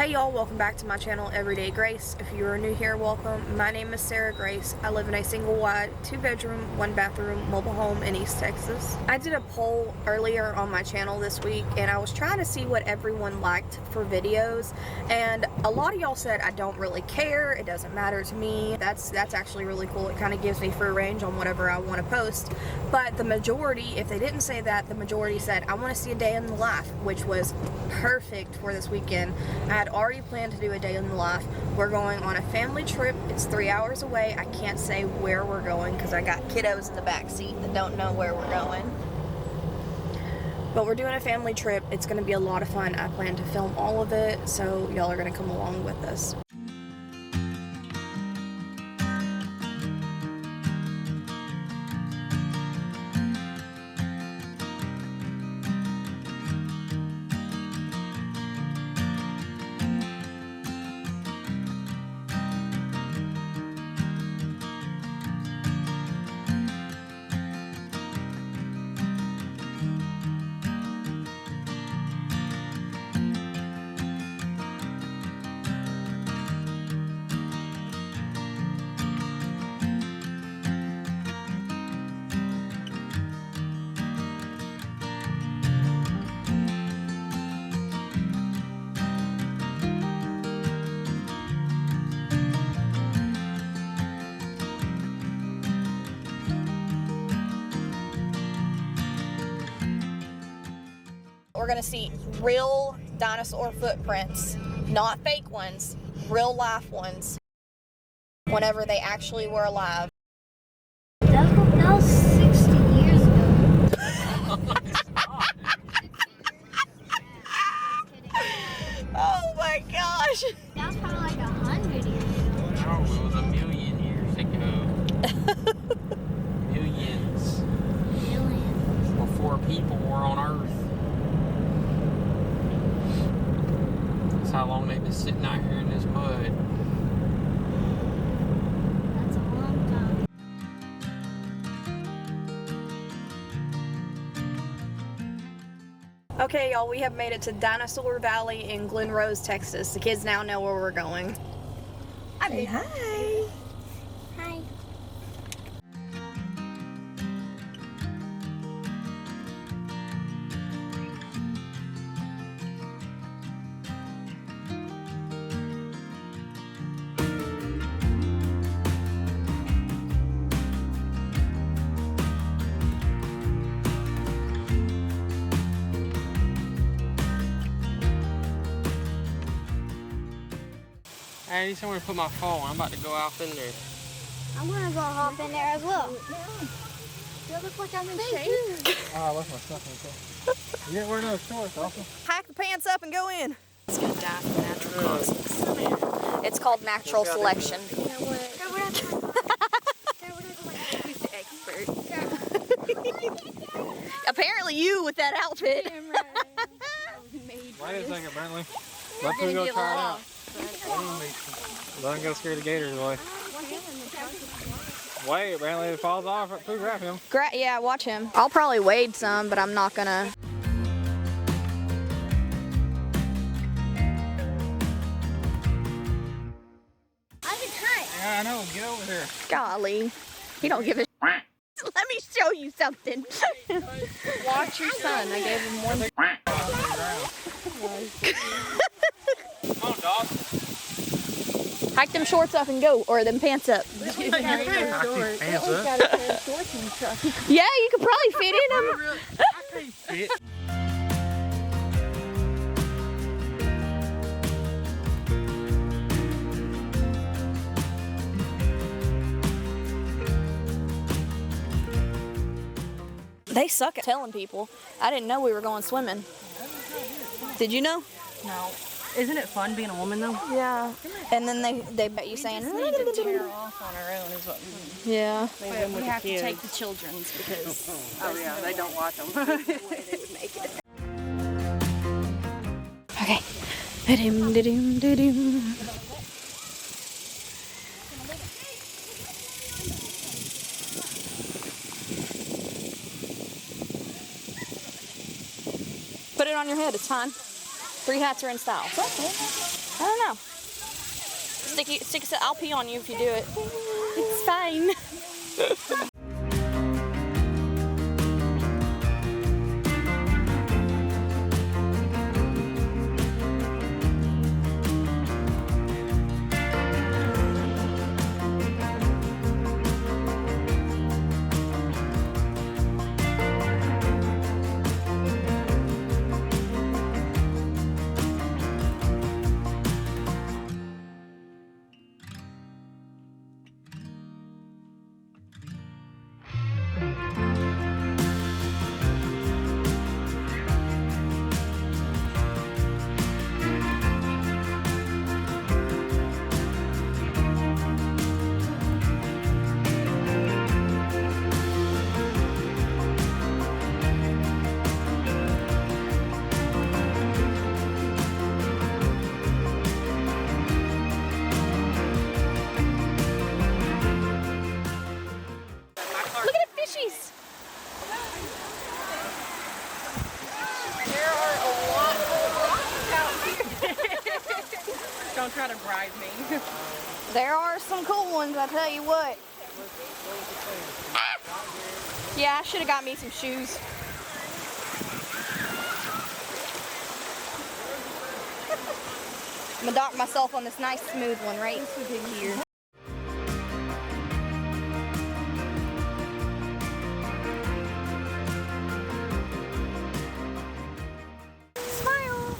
Hey y'all, welcome back to my channel, Everyday Grace. If you are new here, welcome. My name is Sarah Grace. I live in a single wide, 2-bedroom, 1-bathroom mobile home in East Texas. I did a poll earlier on my channel this week and I was trying to see what everyone liked for videos, and a lot of y'all said I don't really care, it doesn't matter to me. That's actually really cool. It kind of gives me free range on whatever I want to post. But the majority, if they didn't say that, the majority said I want to see a day in the life, which was perfect for this weekend. I had already planned to do a day in the life. We're going on a family trip. It's 3 hours away. I can't say where we're going because I got kiddos in the back seat that don't know where we're going. But we're doing a family trip. It's going to be a lot of fun. I plan to film all of it, so y'all are going to come along with us. We're gonna see real dinosaur footprints, not fake ones, real life ones, whenever they actually were alive. That was 60 years ago. Oh my gosh! That was probably like 100 years ago. No, it was a million years ago. Millions. Millions. Before people were on Earth. That's how long they've been sitting out here in this mud. That's a long time. Okay, y'all, we have made it to Dinosaur Valley in Glen Rose, Texas. The kids now know where we're going. Hi. Hi! Hi. I need somewhere to put my phone. I'm about to go out in there. I'm gonna go hop in there as well. Do I look like I'm in shape? Oh, I left my stuff in there. You didn't wear no shorts, also. Pack the pants up and go in. It's gonna die from natural causes. It's called natural selection. Apparently you with that outfit. Wait a second, Bentley. Let me go try it out. Don't go scare the gators away. Wait, Bentley, if it falls off, please grab him. Yeah, watch him. I'll probably wade some, but I'm not gonna. I can try. Yeah, I know. Get over here. Golly, he don't give a. Let me show you something. Watch your son. I gave him one. Come on, dog. Hike them shorts up and go, or them pants up. Pants up. Yeah, you could probably fit in them. I can't fit. They suck at telling people. I didn't know we were going swimming. Did you know? No. Isn't it fun being a woman though? Yeah. And then they bet you saying. We just need to tear off on our own is what we need. Yeah. But we have to take the children's because oh yeah, they don't watch them. Okay. Da-dum, da-dum, da-dum. Put it on your head, it's fine. 3 hats are in style. don't know. Stick it. I'll pee on you if you do it. It's fine. Don't try to bribe me. There are some cool ones, I tell you what. Yeah, I should have got me some shoes. I'm gonna dock myself on this nice smooth one right here. Smile!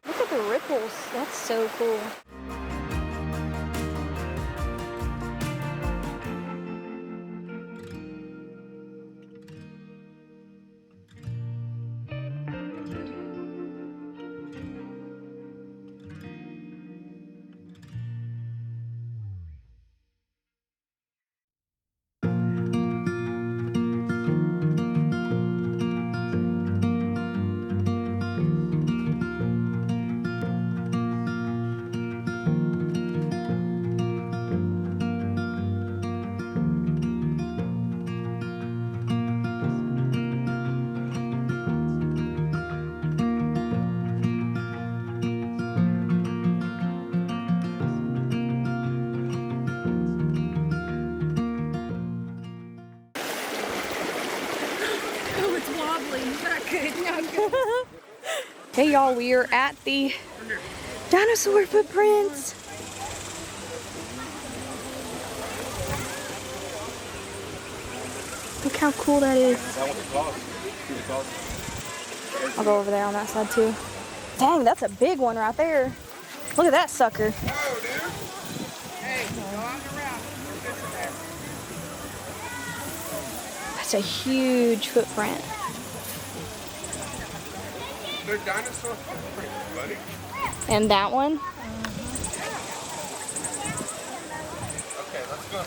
Look at the ripples. That's so cool. Hey y'all, we are at the dinosaur footprints. Look how cool that is. I'll go over there on that side too. Dang, that's a big one right there. Look at that sucker. That's a huge footprint. They're dinosaur footprints, buddy. And that one? Okay, let's go.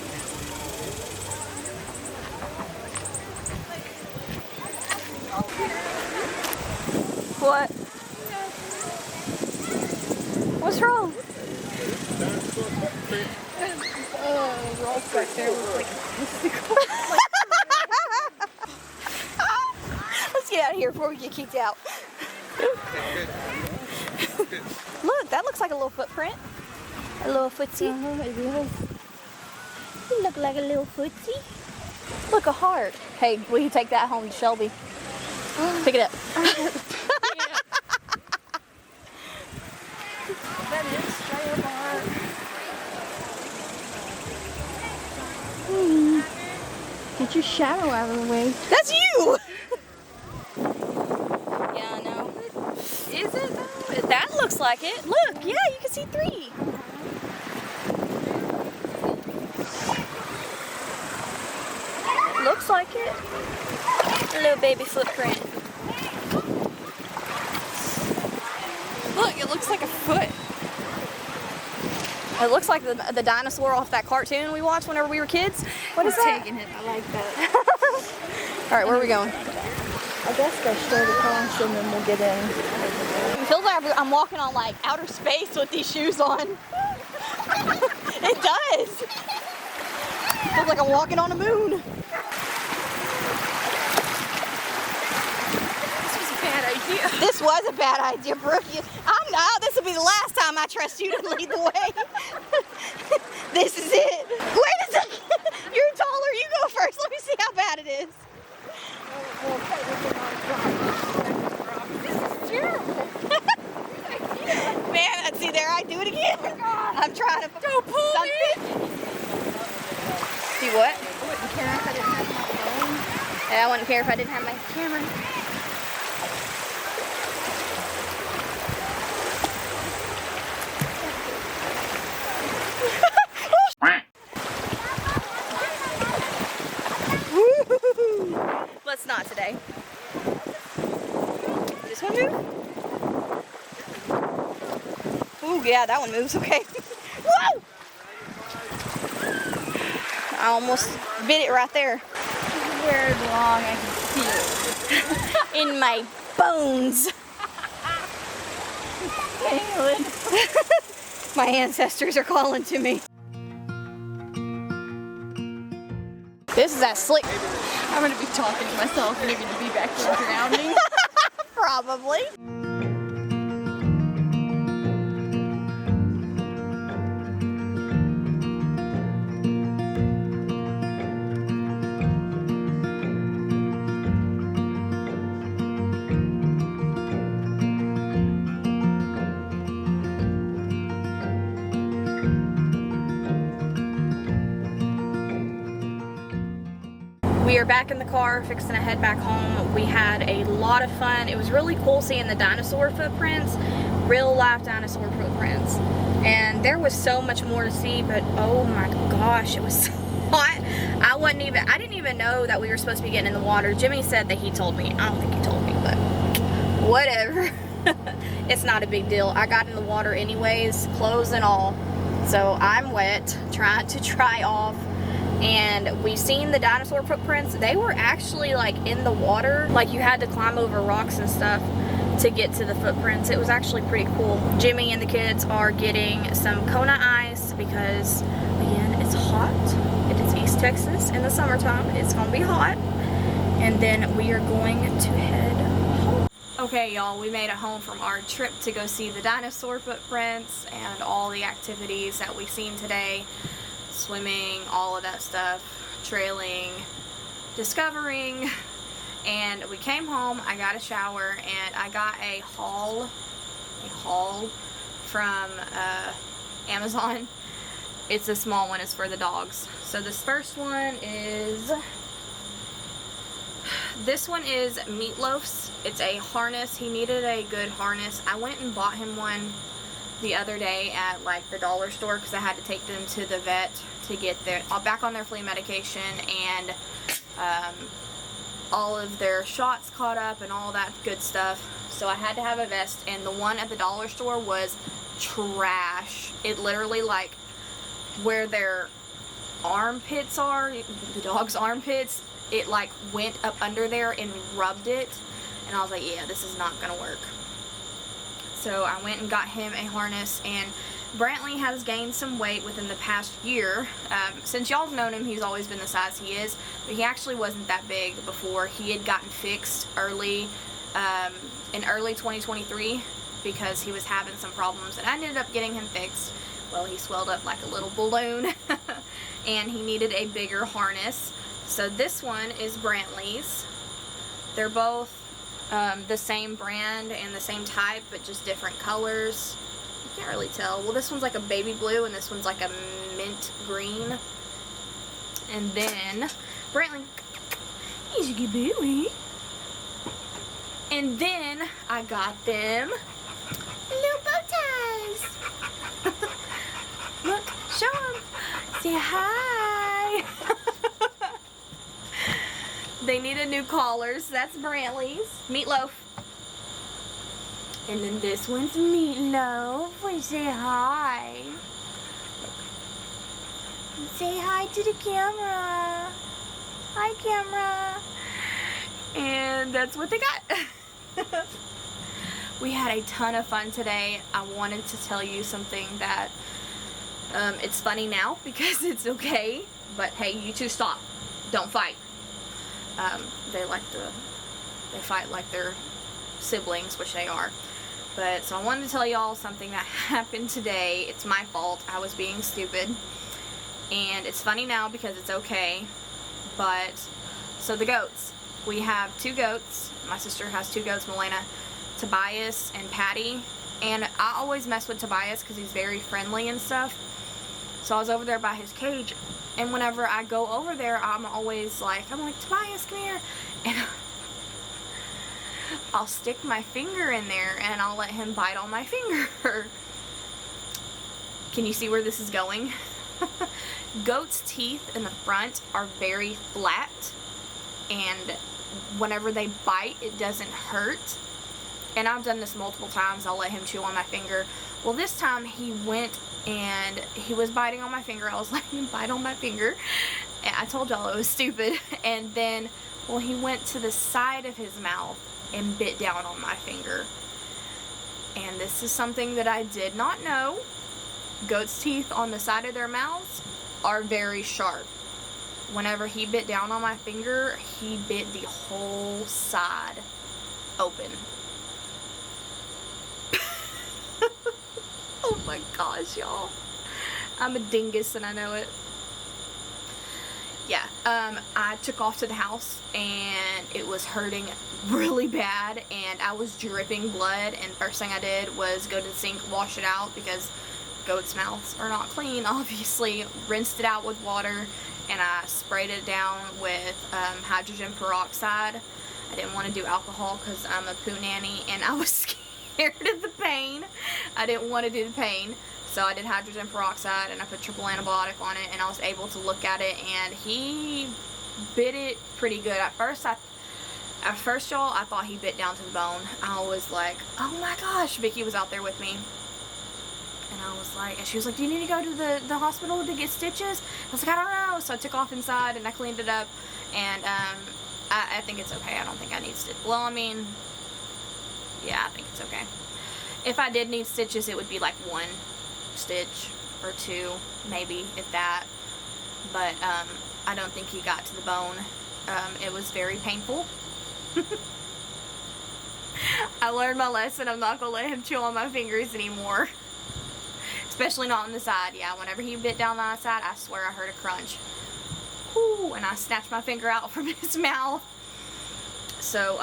What? What's wrong? Dinosaur footprint. Rolf right there was like Let's get out of here before we get kicked out. Look, that looks like a little footprint. A little footsie. You look like a little footsie. Look, a heart. Hey, will you take that home to Shelby? Pick it up. that is straight up art. Get your shadow out of the way. That's you! Yeah, I know. Is it though? That looks like it. Look, yeah, you can see 3. Looks like it. A little baby footprint. Look, it looks like a foot. It looks like the dinosaur off that cartoon we watched whenever we were kids. What is that? Taking it. I like that. All right, where are we going? I guess go straight across and then we'll get in. It feels like I'm walking on like outer space with these shoes on. It does. Feels like I'm walking on the moon. This was a bad idea, Brooke. This will be the last time I trust you to lead the way. This is it. Wait a second. You're taller. You go first. Let me see how bad it is. This is terrible. Man, see there, I do it again. I'm trying to. Don't pull me. See what? I wouldn't care if I didn't have my phone. Yeah, I wouldn't care if I didn't have my camera. Let's not today. This one move? Ooh, yeah, that one moves. Okay. Whoa! I almost bit it right there. Where long I can feel it. In my bones. My ancestors are calling to me. This is that slick. I'm gonna be talking to myself and you're gonna be back there drowning. Probably. We are back in the car, fixing to head back home. We had a lot of fun. It was really cool seeing the dinosaur footprints, real life dinosaur footprints. And there was so much more to see, but oh my gosh, it was so hot. I didn't even know that we were supposed to be getting in the water. Jimmy said that he told me. I don't think he told me, but whatever. It's not a big deal. I got in the water anyways, clothes and all. So I'm wet, trying to dry off. And we've seen the dinosaur footprints. They were actually like in the water. Like you had to climb over rocks and stuff to get to the footprints. It was actually pretty cool. Jimmy and the kids are getting some Kona ice because, again, it's hot. It is East Texas in the summertime. It's gonna be hot. And then we are going to head home. Okay, y'all, we made it home from our trip to go see the dinosaur footprints and all the activities that we've seen today. Swimming, all of that stuff, trailing, discovering, and we came home. I got a shower and I got a haul from Amazon. It's a small one, it's for the dogs. So this first one is, this one is Meatloaf's. It's a harness. He needed a good harness. I went and bought him one the other day at like the dollar store because I had to take them to the vet to get their back on their flea medication and all of their shots caught up and all that good stuff. So I had to have a vest, and the one at the dollar store was trash. It literally, like where their armpits are, the dog's armpits, it like went up under there and rubbed it, and I was like, yeah, this is not gonna work. So I went and got him a harness, and Brantley has gained some weight within the past year. Since y'all have known him, he's always been the size he is, but he actually wasn't that big before. He had gotten fixed early, in early 2023 because he was having some problems, and I ended up getting him fixed. Well, he swelled up like a little balloon and he needed a bigger harness. So this one is Brantley's. They're both the same brand and the same type, but just different colors. You can't really tell. Well, this one's like a baby blue and this one's like a mint green. And then Brantley, he's a good boy. And then I got them little bow ties. Look, show them. Say hi. They needed new collars. That's Brantley's. Meatloaf. And then this one's Meatloaf. We say hi. Say hi to the camera. Hi, camera. And that's what they got. We had a ton of fun today. I wanted to tell you something that It's funny now because it's okay, but hey, you two stop. Don't fight. They fight like they're siblings, which they are. But, so I wanted to tell y'all something that happened today. It's my fault. I was being stupid. And it's funny now because it's okay. But, so the goats. We have 2 goats. My sister has 2 goats, Milena, Tobias and Patty. And I always mess with Tobias because he's very friendly and stuff. So I was over there by his cage. And whenever I go over there, I'm like, Tobias, come here. And I'll stick my finger in there and I'll let him bite on my finger. Can you see where this is going? Goats' teeth in the front are very flat, and whenever they bite, it doesn't hurt. And I've done this multiple times. I'll let him chew on my finger. Well, this time he went and he was biting on my finger. I was letting him bite on my finger. And I told y'all it was stupid. And then, well, he went to the side of his mouth and bit down on my finger. And this is something that I did not know. Goats' teeth on the side of their mouths are very sharp. Whenever he bit down on my finger, he bit the whole side open. Oh my gosh, y'all. I'm a dingus and I know it. Yeah, I took off to the house and it was hurting really bad and I was dripping blood, and first thing I did was go to the sink, wash it out because goats' mouths are not clean, obviously. Rinsed it out with water and I sprayed it down with hydrogen peroxide. I didn't want to do alcohol because I'm a poo nanny and I was scared of the pain. I didn't want to do the pain. So I did hydrogen peroxide and I put triple antibiotic on it, and I was able to look at it, and he bit it pretty good. At first, y'all, I thought he bit down to the bone. I was like, oh my gosh. Vicky was out there with me. And I was like, and she was like, do you need to go to the hospital to get stitches? I was like, I don't know. So I took off inside and I cleaned it up, and I think it's okay. I don't think I need stitches. Well, I mean, yeah, I think it's okay. If I did need stitches, it would be like 1 stitch or 2, maybe, if that. But I don't think he got to the bone. It was very painful. I learned my lesson. I'm not gonna let him chew on my fingers anymore. Especially not on the side. Yeah, whenever he bit down on the side, I swear I heard a crunch. Whoo, and I snatched my finger out from his mouth. So,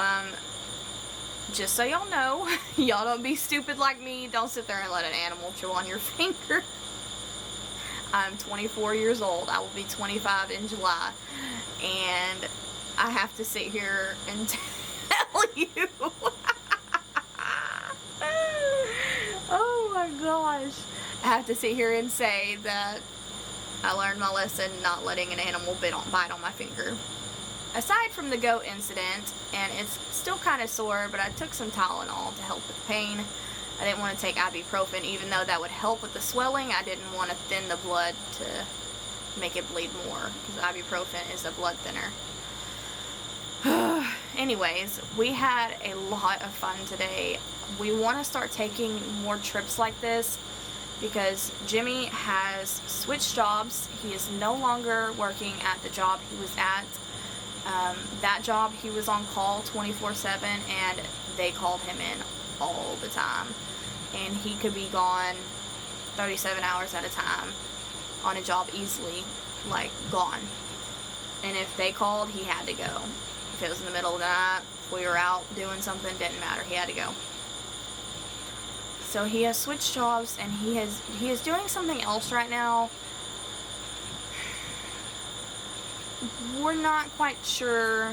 just so y'all know, y'all don't be stupid like me. Don't sit there and let an animal chew on your finger. I'm 24 years old. I will be 25 in July. And I have to sit here and tell you. Oh my gosh. I have to sit here and say that I learned my lesson not letting an animal bite on my finger. Aside from the goat incident, and it's still kind of sore, but I took some Tylenol to help with the pain. I didn't want to take ibuprofen, even though that would help with the swelling. I didn't want to thin the blood to make it bleed more, because ibuprofen is a blood thinner. Anyways, we had a lot of fun today. We want to start taking more trips like this because Jimmy has switched jobs. He is no longer working at the job he was at. That job, he was on call 24/7, and they called him in all the time. And he could be gone 37 hours at a time on a job easily, like gone. And if they called, he had to go. If it was in the middle of the night, if we were out doing something, didn't matter, he had to go. So he has switched jobs, and he is doing something else right now. We're not quite sure,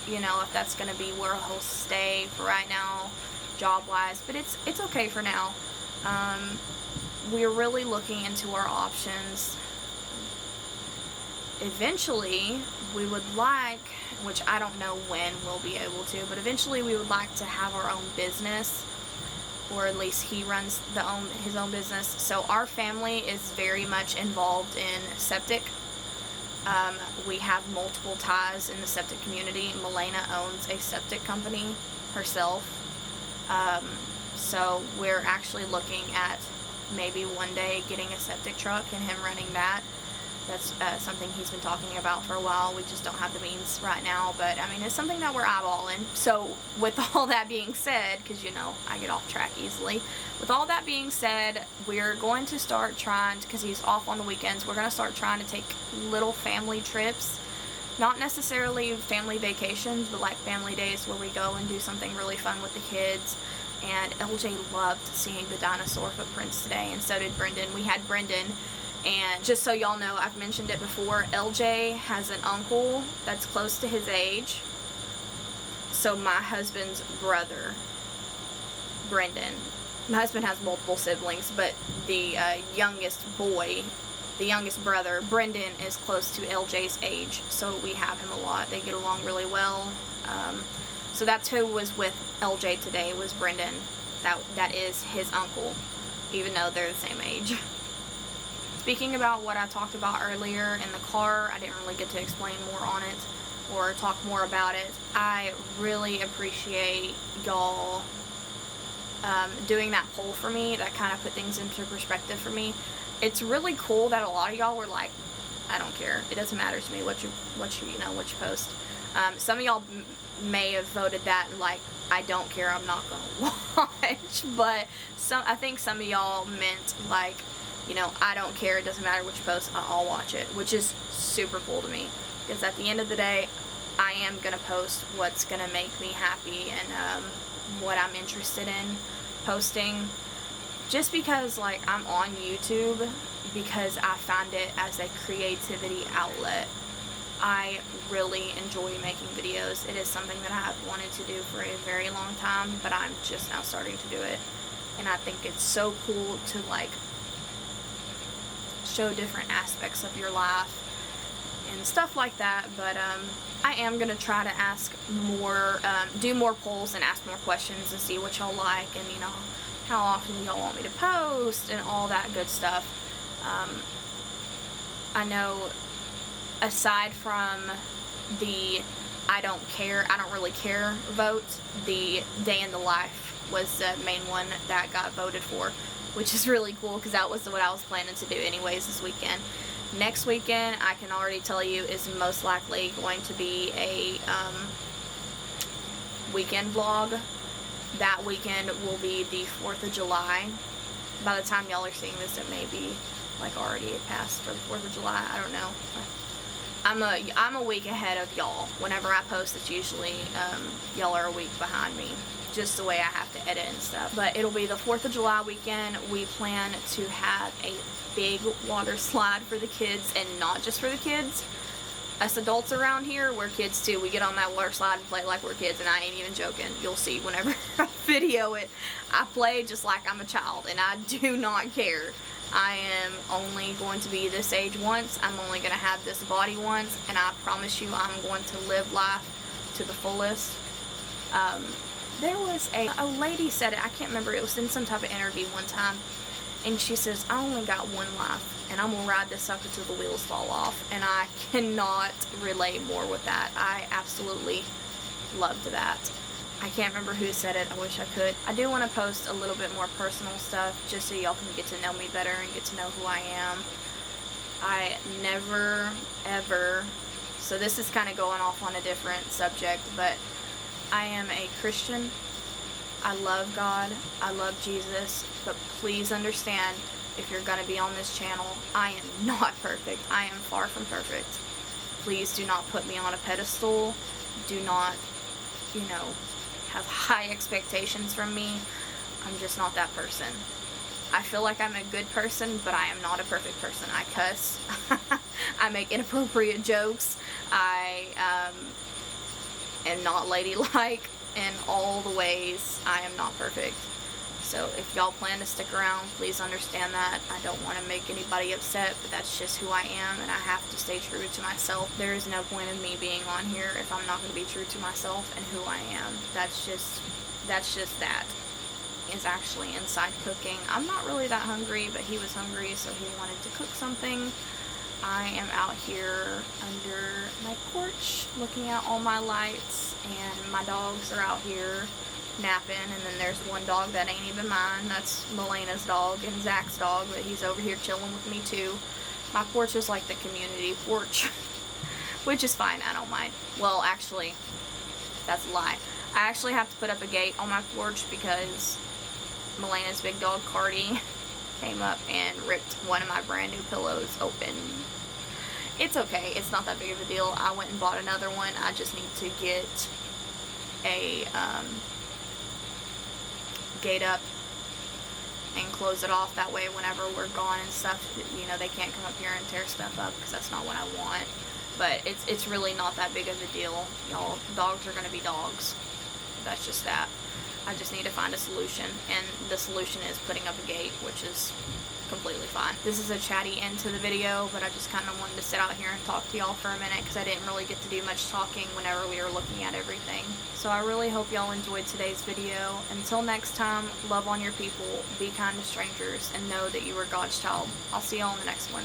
you know, if that's going to be where he'll stay for right now, job-wise, but it's okay for now. We're really looking into our options. Eventually, we would like, which I don't know when we'll be able to, but eventually we would like to have our own business, or at least he runs his own business. So our family is very much involved in septic. We have multiple ties in the septic community. Milena owns a septic company herself. So we're actually looking at maybe one day getting a septic truck and him running that. That's something he's been talking about for a while. We just don't have the means right now, but I mean, it's something that we're eyeballing. So with all that being said, because you know I get off track easily, with all that being said, we're going to start trying, because he's off on the weekends, we're going to start trying to take little family trips. Not necessarily family vacations, but like family days where we go and do something really fun with the kids. And LJ loved seeing the dinosaur footprints today, and so did Brendan. We had Brendan. And just so y'all know, I've mentioned it before, LJ has an uncle that's close to his age. So my husband's brother, Brendan, my husband has multiple siblings, but the youngest boy, the youngest brother, Brendan, is close to LJ's age. So we have him a lot. They get along really well. So that's who was with LJ today, was Brendan. That is his uncle, even though they're the same age. Speaking about what I talked about earlier in the car, I didn't really get to explain more on it or talk more about it. I really appreciate y'all doing that poll for me. That kind of put things into perspective for me. It's really cool that a lot of y'all were like, I don't care. It doesn't matter to me what you post. Some of y'all may have voted that like, I don't care, I'm not gonna watch. But I think some of y'all meant like, you know, I don't care, it doesn't matter which post, I'll watch it, which is super cool to me, because at the end of the day, I am gonna post what's gonna make me happy and what I'm interested in posting, just because like I'm on YouTube because I found it as a creativity outlet. I really enjoy making videos. It is something that I have wanted to do for a very long time, but I'm just now starting to do it, and I think it's so cool to like show different aspects of your life and stuff like that. But I am gonna try to ask more, do more polls and ask more questions and see what y'all like, and you know, how often y'all want me to post and all that good stuff. I know aside from the I don't really care vote, the day in the life was the main one that got voted for, which is really cool because that was what I was planning to do anyways this weekend. Next weekend, I can already tell you, is most likely going to be a weekend vlog. That weekend will be the 4th of July. By the time y'all are seeing this, it may be like already passed for the 4th of July. I don't know. I'm a week ahead of y'all. Whenever I post, it's usually y'all are a week behind me, just the way I have to edit and stuff. But it'll be the 4th of July weekend. We plan to have a big water slide for the kids, and not just for the kids. Us adults around here, we're kids too. We get on that water slide and play like we're kids, and I ain't even joking. You'll see whenever I video it. I play just like I'm a child, and I do not care. I am only going to be this age once. I'm only going to have this body once, and I promise you I'm going to live life to the fullest. There was a lady said it, I can't remember, it was in some type of interview one time, and she says, I only got one life, and I'm going to ride this sucker till the wheels fall off. And I cannot relate more with that. I absolutely loved that. I can't remember who said it. I wish I could. I do want to post a little bit more personal stuff just so y'all can get to know me better and get to know who I am. I never, ever, so this is kind of going off on a different subject, but I am a Christian. I love God. I love Jesus. But please understand, if you're going to be on this channel, I am not perfect. I am far from perfect. Please do not put me on a pedestal. Do not, you know, have high expectations from me. I'm just not that person. I feel like I'm a good person, but I am not a perfect person. I cuss. I make inappropriate jokes. I am not ladylike in all the ways. I am not perfect. So if y'all plan to stick around, please understand that. I don't want to make anybody upset, but that's just who I am, and I have to stay true to myself. There is no point in me being on here if I'm not going to be true to myself and who I am. That's just that. Is actually inside cooking. I'm not really that hungry, but he was hungry, so he wanted to cook something. I am out here under my porch looking at all my lights, and my dogs are out here napping, and then there's one dog that ain't even mine. That's Melena's dog and Zach's dog, but he's over here chilling with me too. My porch is like the community porch, which is fine, I don't mind. Well, actually, that's a lie. I actually have to put up a gate on my porch because Melena's big dog Cardi came up and ripped one of my brand new pillows open. It's okay, it's not that big of a deal. I went and bought another one. I just need to get a gate up and close it off. That way whenever we're gone and stuff, you know, they can't come up here and tear stuff up, because that's not what I want. But it's really not that big of a deal, y'all. Dogs are gonna be dogs. That's just that. I just need to find a solution, and the solution is putting up a gate, which is completely fine. This is a chatty end to the video, but I just kind of wanted to sit out here and talk to y'all for a minute because I didn't really get to do much talking whenever we were looking at everything. So I really hope y'all enjoyed today's video. Until next time, love on your people, be kind to strangers, and know that you are God's child. I'll see y'all in the next one.